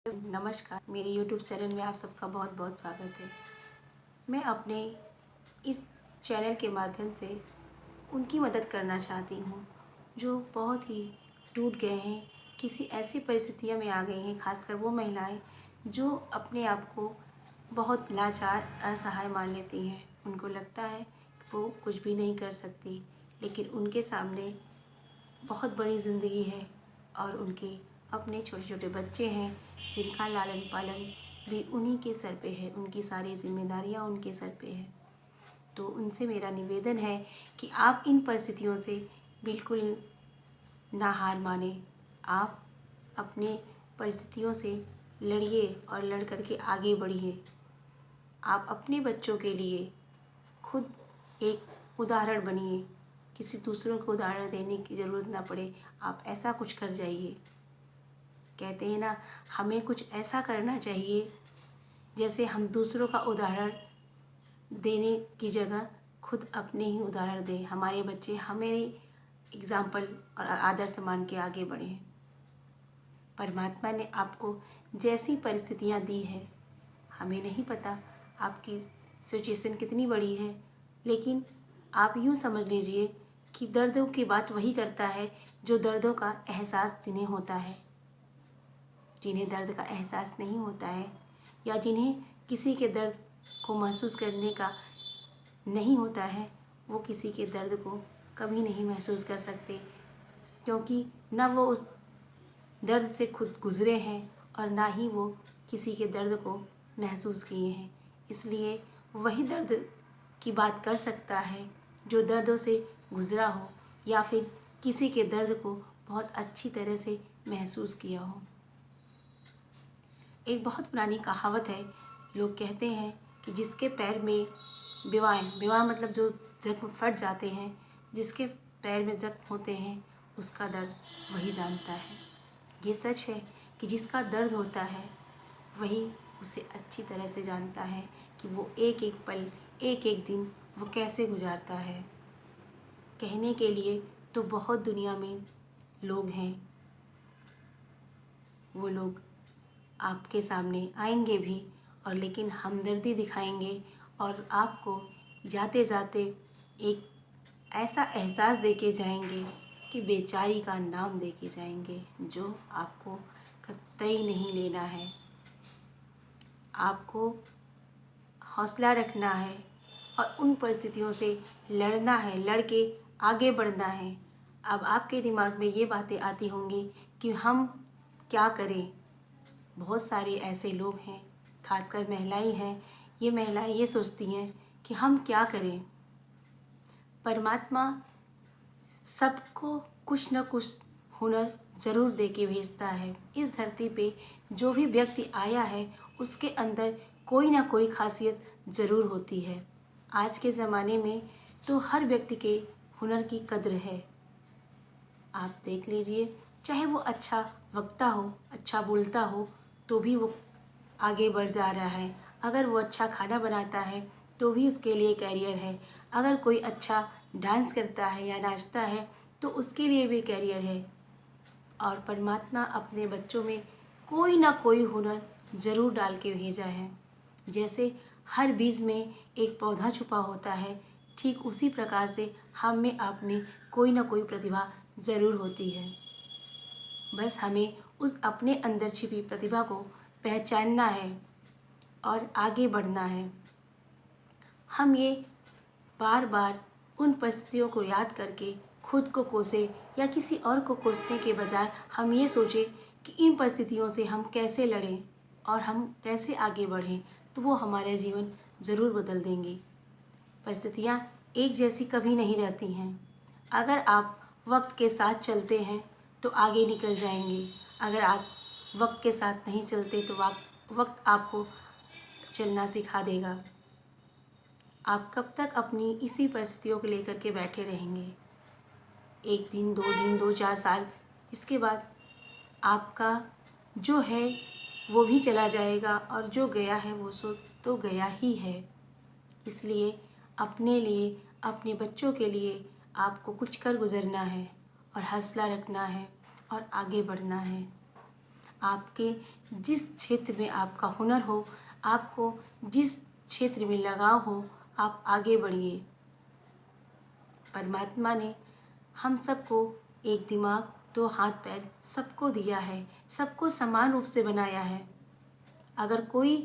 नमस्कार, मेरे YouTube channel में आप सबका बहुत बहुत स्वागत है। मैं अपने इस चैनल के माध्यम से उनकी मदद करना चाहती हूँ जो बहुत ही टूट गए हैं, किसी ऐसी परिस्थितियों में आ गई हैं। खासकर वो महिलाएं जो अपने आप को बहुत लाचार, असहाय मान लेती हैं। उनको लगता है कि वो कुछ भी नहीं कर सकती, लेकिन उनके सामने बहुत बड़ी ज़िंदगी है और उनके अपने छोटे छोटे बच्चे हैं जिनका लालन पालन भी उन्हीं के सर पे है, उनकी सारी जिम्मेदारियां उनके सर पे है। तो उनसे मेरा निवेदन है कि आप इन परिस्थितियों से बिल्कुल ना हार माने। आप अपने परिस्थितियों से लड़िए और लड़ कर के आगे बढ़िए। आप अपने बच्चों के लिए खुद एक उदाहरण बनिए, किसी दूसरों को उदाहरण देने की ज़रूरत ना पड़े, आप ऐसा कुछ कर जाइए। कहते हैं ना, हमें कुछ ऐसा करना चाहिए जैसे हम दूसरों का उदाहरण देने की जगह खुद अपने ही उदाहरण दें, हमारे बच्चे हमारे एग्ज़ाम्पल और आदर्श मान के आगे बढ़ें। परमात्मा ने आपको जैसी परिस्थितियाँ दी है, हमें नहीं पता आपकी सिचुएशन कितनी बड़ी है, लेकिन आप यूँ समझ लीजिए कि दर्दों की बात वही करता है जो दर्दों का एहसास जिन्हें होता है। जिन्हें दर्द का एहसास नहीं होता है या जिन्हें किसी के दर्द को महसूस करने का नहीं होता है, वो किसी के दर्द को कभी नहीं महसूस कर सकते, क्योंकि ना वो उस दर्द से खुद गुज़रे हैं और ना ही वो किसी के दर्द को महसूस किए हैं। इसलिए वही दर्द की बात कर सकता है जो दर्दों से गुज़रा हो या फिर किसी के दर्द को बहुत अच्छी तरह से महसूस किया हो। एक बहुत पुरानी कहावत है, लोग कहते हैं कि जिसके पैर में विवाह मतलब जो जख्म फट जाते हैं, जिसके पैर में जख्म होते हैं उसका दर्द वही जानता है। ये सच है कि जिसका दर्द होता है वही उसे अच्छी तरह से जानता है कि वो एक एक पल, एक एक दिन वो कैसे गुजारता है। कहने के लिए तो बहुत दुनिया में लोग हैं, वो लोग आपके सामने आएंगे भी और लेकिन हमदर्दी दिखाएंगे और आपको जाते जाते एक ऐसा एहसास देके जाएंगे कि बेचारी का नाम देके जाएंगे, जो आपको कतई नहीं लेना है। आपको हौसला रखना है और उन परिस्थितियों से लड़ना है, लड़ के आगे बढ़ना है। अब आपके दिमाग में ये बातें आती होंगी कि हम क्या करें। बहुत सारे ऐसे लोग हैं, खासकर महिलाएं हैं, ये महिलाएं ये सोचती हैं कि हम क्या करें। परमात्मा सबको कुछ न कुछ हुनर ज़रूर दे के भेजता है। इस धरती पे जो भी व्यक्ति आया है उसके अंदर कोई ना कोई खासियत ज़रूर होती है। आज के ज़माने में तो हर व्यक्ति के हुनर की कद्र है। आप देख लीजिए, चाहे वो अच्छा वक्ता हो, अच्छा बोलता हो, तो भी वो आगे बढ़ जा रहा है। अगर वो अच्छा खाना बनाता है तो भी उसके लिए कैरियर है। अगर कोई अच्छा डांस करता है या नाचता है तो उसके लिए भी कैरियर है। और परमात्मा अपने बच्चों में कोई ना कोई हुनर ज़रूर डाल के भेजा है। जैसे हर बीज में एक पौधा छुपा होता है, ठीक उसी प्रकार से हम में आप में कोई ना कोई प्रतिभा ज़रूर होती है। बस हमें उस अपने अंदर छिपी प्रतिभा को पहचानना है और आगे बढ़ना है। हम ये बार बार उन परिस्थितियों को याद करके खुद को कोसे या किसी और को कोसने के बजाय हम ये सोचें कि इन परिस्थितियों से हम कैसे लड़ें और हम कैसे आगे बढ़ें, तो वो हमारे जीवन ज़रूर बदल देंगी। परिस्थितियाँ एक जैसी कभी नहीं रहती हैं। अगर आप वक्त के साथ चलते हैं तो आगे निकल जाएंगे। अगर आप वक्त के साथ नहीं चलते तो वक्त आपको चलना सिखा देगा। आप कब तक अपनी इसी परिस्थितियों को लेकर के बैठे रहेंगे? एक दिन, 2 दिन, 2-4 साल, इसके बाद आपका जो है वो भी चला जाएगा और जो गया है वो सो तो गया ही है। इसलिए अपने लिए, अपने बच्चों के लिए आपको कुछ कर गुजरना है और हौसला रखना है और आगे बढ़ना है। आपके जिस क्षेत्र में आपका हुनर हो, आपको जिस क्षेत्र में लगाव हो, आप आगे बढ़िए। परमात्मा ने हम सबको एक दिमाग, दो हाथ पैर सबको दिया है, सबको समान रूप से बनाया है। अगर कोई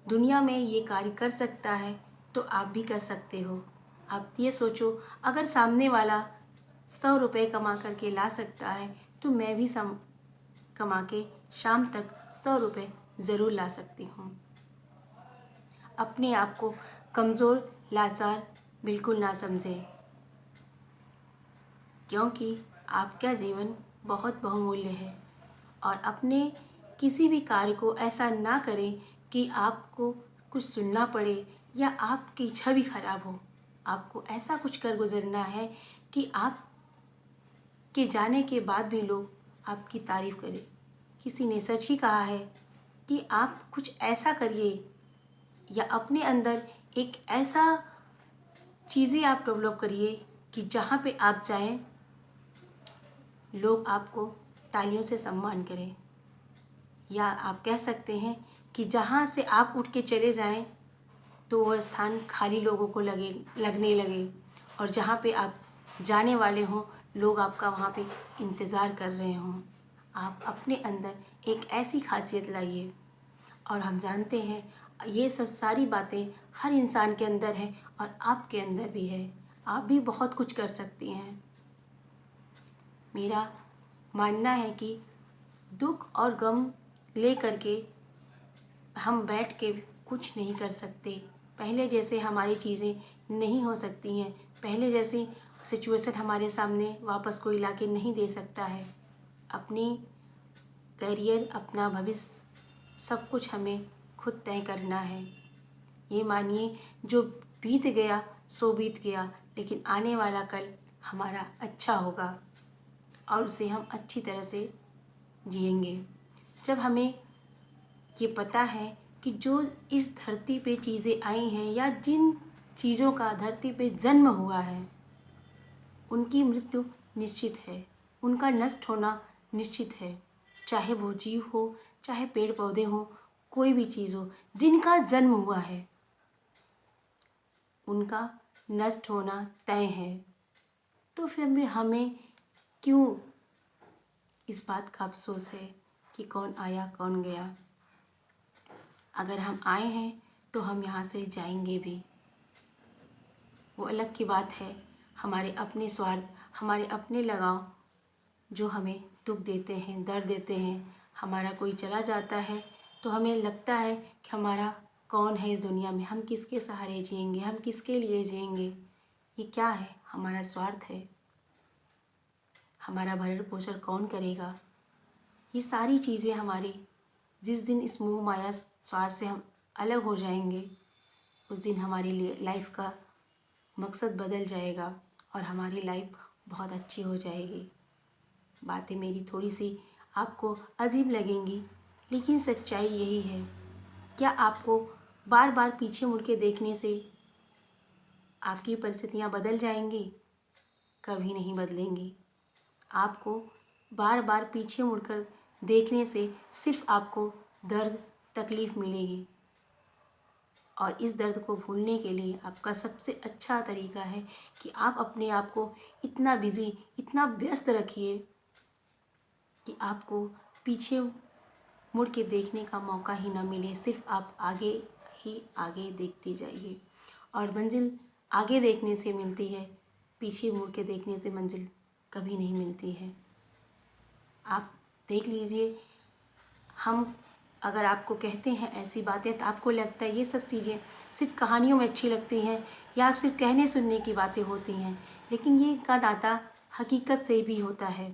दुनिया में ये कार्य कर सकता है तो आप भी कर सकते हो। आप ये सोचो, अगर सामने वाला 100 रुपये कमा करके ला सकता है तो मैं भी कमा के शाम तक 100 रुपये ज़रूर ला सकती हूँ। अपने आप को कमज़ोर, लाचार बिल्कुल ना समझें, क्योंकि आपका जीवन बहुत बहुमूल्य है। और अपने किसी भी कार्य को ऐसा ना करें कि आपको कुछ सुनना पड़े या आपकी छवि खराब हो। आपको ऐसा कुछ कर गुजरना है कि आप के जाने के बाद भी लोग आपकी तारीफ़ करें। किसी ने सच ही कहा है कि आप कुछ ऐसा करिए या अपने अंदर एक ऐसा चीज़ें आप डेवलप करिए कि जहाँ पे आप जाएं लोग आपको तालियों से सम्मान करें। या आप कह सकते हैं कि जहाँ से आप उठ के चले जाएं तो वह स्थान खाली लोगों को लगने लगे, और जहाँ पे आप जाने वाले हों लोग आपका वहाँ पे इंतज़ार कर रहे हों। आप अपने अंदर एक ऐसी खासियत लाइए। और हम जानते हैं ये सब सारी बातें हर इंसान के अंदर है और आपके अंदर भी है। आप भी बहुत कुछ कर सकती हैं। मेरा मानना है कि दुख और गम ले करके हम बैठ के कुछ नहीं कर सकते। पहले जैसे हमारी चीज़ें नहीं हो सकती हैं, पहले जैसी सिचुएशन हमारे सामने वापस कोई ला के नहीं दे सकता है। अपनी करियर, अपना भविष्य सब कुछ हमें खुद तय करना है। ये मानिए जो बीत गया सो बीत गया, लेकिन आने वाला कल हमारा अच्छा होगा और उसे हम अच्छी तरह से जिएंगे। जब हमें ये पता है कि जो इस धरती पे चीज़ें आई हैं या जिन चीज़ों का धरती पे जन्म हुआ है उनकी मृत्यु निश्चित है, उनका नष्ट होना निश्चित है। चाहे वो जीव हो, चाहे पेड़ पौधे हो, कोई भी चीज़ हो, जिनका जन्म हुआ है उनका नष्ट होना तय है। तो फिर हमें क्यों इस बात का अफसोस है कि कौन आया कौन गया। अगर हम आए हैं तो हम यहाँ से जाएंगे भी, वो अलग की बात है। हमारे अपने स्वार्थ, हमारे अपने लगाव जो हमें दुख देते हैं, दर्द देते हैं। हमारा कोई चला जाता है तो हमें लगता है कि हमारा कौन है इस दुनिया में, हम किसके सहारे जिएंगे, हम किसके लिए जिएंगे। ये क्या है? हमारा स्वार्थ है। हमारा भरण पोषण कौन करेगा? ये सारी चीज़ें हमारी जिस दिन इस मोह माया स्वार्थ से हम अलग हो जाएंगे उस दिन हमारी लाइफ का मकसद बदल जाएगा और हमारी लाइफ बहुत अच्छी हो जाएगी। बातें मेरी थोड़ी सी आपको अजीब लगेंगी, लेकिन सच्चाई यही है। क्या आपको बार बार पीछे मुड़ के देखने से आपकी परिस्थितियाँ बदल जाएंगी? कभी नहीं बदलेंगी। आपको बार बार पीछे मुड़कर देखने से सिर्फ आपको दर्द, तकलीफ़ मिलेगी। और इस दर्द को भूलने के लिए आपका सबसे अच्छा तरीका है कि आप अपने आप को इतना बिज़ी, इतना व्यस्त रखिए कि आपको पीछे मुड़ के देखने का मौका ही ना मिले। सिर्फ आप आगे ही आगे देखते जाइए, और मंजिल आगे देखने से मिलती है, पीछे मुड़ के देखने से मंजिल कभी नहीं मिलती है। आप देख लीजिए, हम अगर आपको कहते हैं ऐसी बातें तो आपको लगता है ये सब चीज़ें सिर्फ कहानियों में अच्छी लगती हैं या सिर्फ कहने सुनने की बातें होती हैं, लेकिन ये का नाता हकीकत से भी होता है।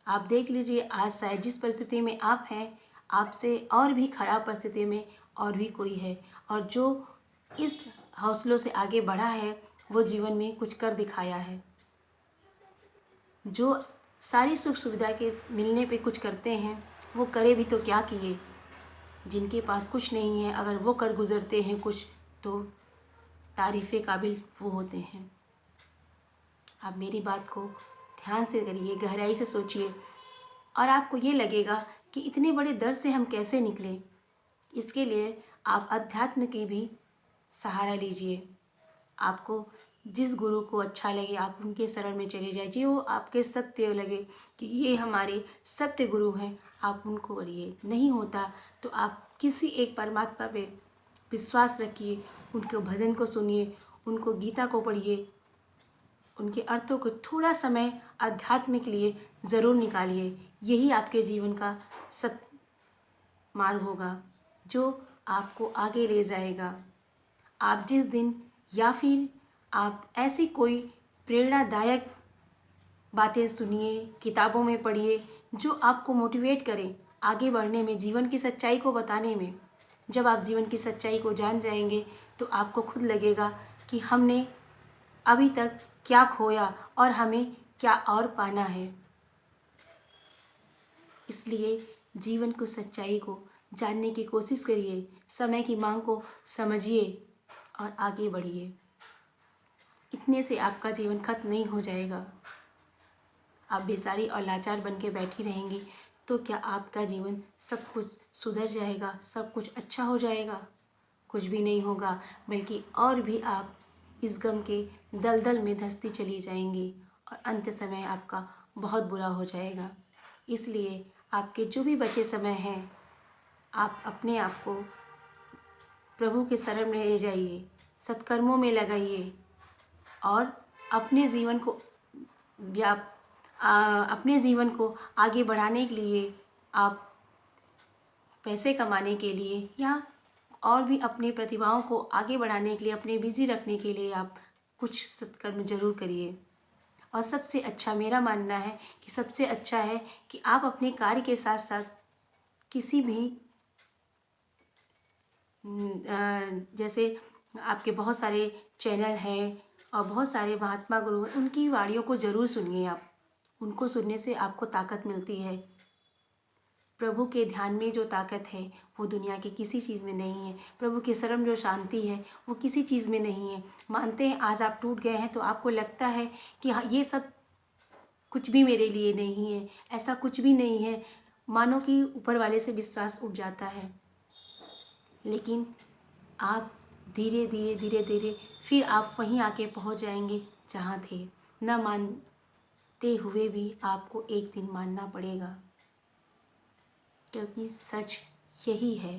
आप देख लीजिए, आज शायद जिस परिस्थिति में आप हैं, आपसे और भी ख़राब परिस्थिति में और भी कोई है, और जो इस हौसलों से आगे बढ़ा है वो जीवन में कुछ कर दिखाया है। जो सारी सुख सुविधा के मिलने पे कुछ करते हैं वो करे भी तो क्या किए। जिनके पास कुछ नहीं है अगर वो कर गुज़रते हैं कुछ, तो तारीफ़े काबिल वो होते हैं। आप मेरी बात को ध्यान से करिए, गहराई से सोचिए, और आपको ये लगेगा कि इतने बड़े दर्द से हम कैसे निकलें। इसके लिए आप अध्यात्म की भी सहारा लीजिए। आपको जिस गुरु को अच्छा लगे आप उनके शरण में चले जाइए, जो आपके सत्य लगे कि ये हमारे सत्य गुरु हैं, आप उनको करिए। नहीं होता तो आप किसी एक परमात्मा पे विश्वास रखिए, उनके भजन को सुनिए, उनको गीता को पढ़िए, उनके अर्थों को थोड़ा समय अध्यात्म के लिए ज़रूर निकालिए। यही आपके जीवन का सत मार्ग होगा जो आपको आगे ले जाएगा। आप जिस दिन या फिर आप ऐसी कोई प्रेरणादायक बातें सुनिए, किताबों में पढ़िए जो आपको मोटिवेट करें आगे बढ़ने में, जीवन की सच्चाई को बताने में। जब आप जीवन की सच्चाई को जान जाएंगे तो आपको खुद लगेगा कि हमने अभी तक क्या खोया और हमें क्या और पाना है। इसलिए जीवन को सच्चाई को जानने की कोशिश करिए, समय की मांग को समझिए और आगे बढ़िए। इतने से आपका जीवन खत्म नहीं हो जाएगा। आप बेचारी और लाचार बन के बैठी रहेंगी तो क्या आपका जीवन सब कुछ सुधर जाएगा, सब कुछ अच्छा हो जाएगा? कुछ भी नहीं होगा, बल्कि और भी आप इस गम के दलदल में धंसती चली जाएंगी और अंत समय आपका बहुत बुरा हो जाएगा। इसलिए आपके जो भी बचे समय हैं, आप अपने आप को प्रभु के शरण में ले जाइए, सत्कर्मों में लगाइए और अपने जीवन को अपने जीवन को आगे बढ़ाने के लिए, आप पैसे कमाने के लिए या और भी अपनी प्रतिभाओं को आगे बढ़ाने के लिए, अपने बिजी रखने के लिए आप कुछ सत्कर्म जरूर करिए। और सबसे अच्छा मेरा मानना है कि सबसे अच्छा है कि आप अपने कार्य के साथ साथ किसी भी जैसे आपके बहुत सारे चैनल हैं और बहुत सारे महात्मा गुरु हैं, उनकी वाणियों को ज़रूर सुनिए। आप उनको सुनने से आपको ताकत मिलती है। प्रभु के ध्यान में जो ताकत है वो दुनिया की किसी चीज़ में नहीं है। प्रभु के शरण जो शांति है वो किसी चीज़ में नहीं है। मानते हैं आज आप टूट गए हैं तो आपको लगता है कि हाँ, ये सब कुछ भी मेरे लिए नहीं है, ऐसा कुछ भी नहीं है, मानो कि ऊपर वाले से विश्वास उठ जाता है। लेकिन आप धीरे धीरे धीरे धीरे फिर आप वहीं आके पहुंच जाएंगे जहाँ थे। न मानते हुए भी आपको एक दिन मानना पड़ेगा, क्योंकि सच यही है।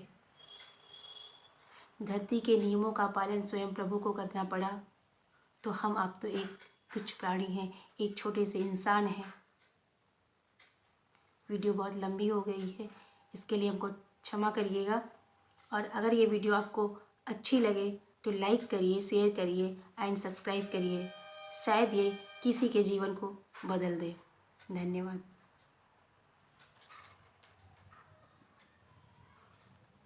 धरती के नियमों का पालन स्वयं प्रभु को करना पड़ा तो हम आप तो एक तुच्छ प्राणी हैं, एक छोटे से इंसान हैं। वीडियो बहुत लंबी हो गई है, इसके लिए हमको क्षमा करिएगा। और अगर ये वीडियो आपको अच्छी लगे तो लाइक करिए, शेयर करिए एंड सब्सक्राइब करिए। शायद ये किसी के जीवन को बदल दे। धन्यवाद।